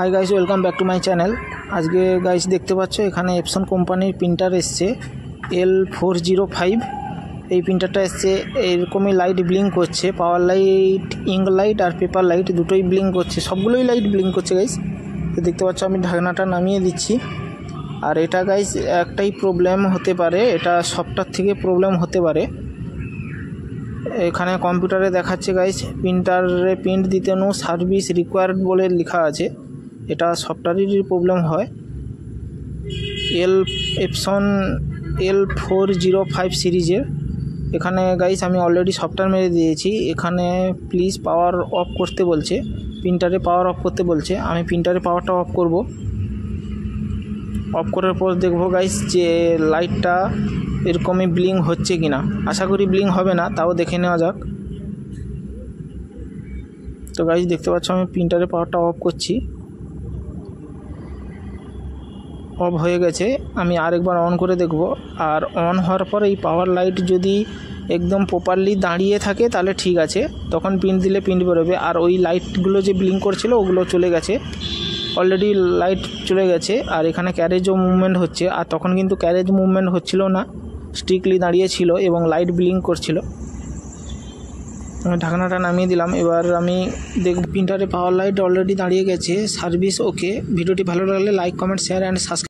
Hi guys, welcome back to my channel. আজকে guys দেখতে পাচ্ছ এখানে এপসন কোম্পানির প্রিন্টার এসছে L405। এই প্রিন্টারটা এসছে, এরকমই লাইট ব্লিঙ্ক করছে, পাওয়ার লাইট, ইঙ্ক লাইট আর পেপার লাইট দুটোই ব্লিঙ্ক করছে, সবগুলোই লাইট ব্লিঙ্ক করছে গাইস। তো দেখতে পাচ্ছ আমি ঢাকনাটা নামিয়ে দিচ্ছি। আর এটা গাইস একটাই প্রবলেম হতে পারে, এটা সফটওয়্যার থেকে প্রবলেম হতে পারে। এখানে কম্পিউটারে দেখাচ্ছে গাইস প্রিন্টারে প্রিন্ট দিতে নো সার্ভিস রিকোয়ার্ড বলে লেখা আছে, এটা সফটওয়্যারেরই প্রবলেম হয়। এপসন L405 সিরিজের। এখানে গাইস আমি অলরেডি সফটওয়্যার মেরে দিয়েছি। এখানে প্লিজ পাওয়ার অফ করতে বলছে, প্রিন্টারে পাওয়ার অফ করতে বলছে। আমি প্রিন্টারে পাওয়ারটা অফ করব। অফ করার পর দেখবো গাইস যে লাইটটা এরকমই ব্লিঙ্ক হচ্ছে কিনা। আশা করি ব্লিঙ্ক হবে না, তাও দেখে নেওয়া যাক। তো গাইস দেখতে পাচ্ছ আমি প্রিন্টারে পাওয়ারটা অফ করছি, অফ হয়ে গেছে। আমি আরেকবার অন করে দেখব। আর অন হওয়ার পর এই পাওয়ার লাইট যদি একদম প্রপারলি দাঁড়িয়ে থাকে তাহলে ঠিক আছে, তখন প্রিন্ট দিলে প্রিন্ট বেরোবে। আর ওই লাইটগুলো যে ব্লিঙ্ক করছিল ওগুলো চলে গেছে, অলরেডি লাইট চলে গেছে। আর এখানে ক্যারেজও মুভমেন্ট হচ্ছে, আর তখন কিন্তু ক্যারেজ মুভমেন্ট হচ্ছিল না, স্ট্রিক্টলি দাঁড়িয়ে ছিল এবং লাইট ব্লিঙ্ক করছিল। আমি ঢাকনাটা নামিয়ে দিলাম। এবার আমি দেখব প্রিন্টারে পাওয়ার লাইট অলরেডি দাঁড়িয়ে গেছে, সার্ভিস ওকে। ভিডিওটি ভালো লাগলে like, comment, share and subscribe.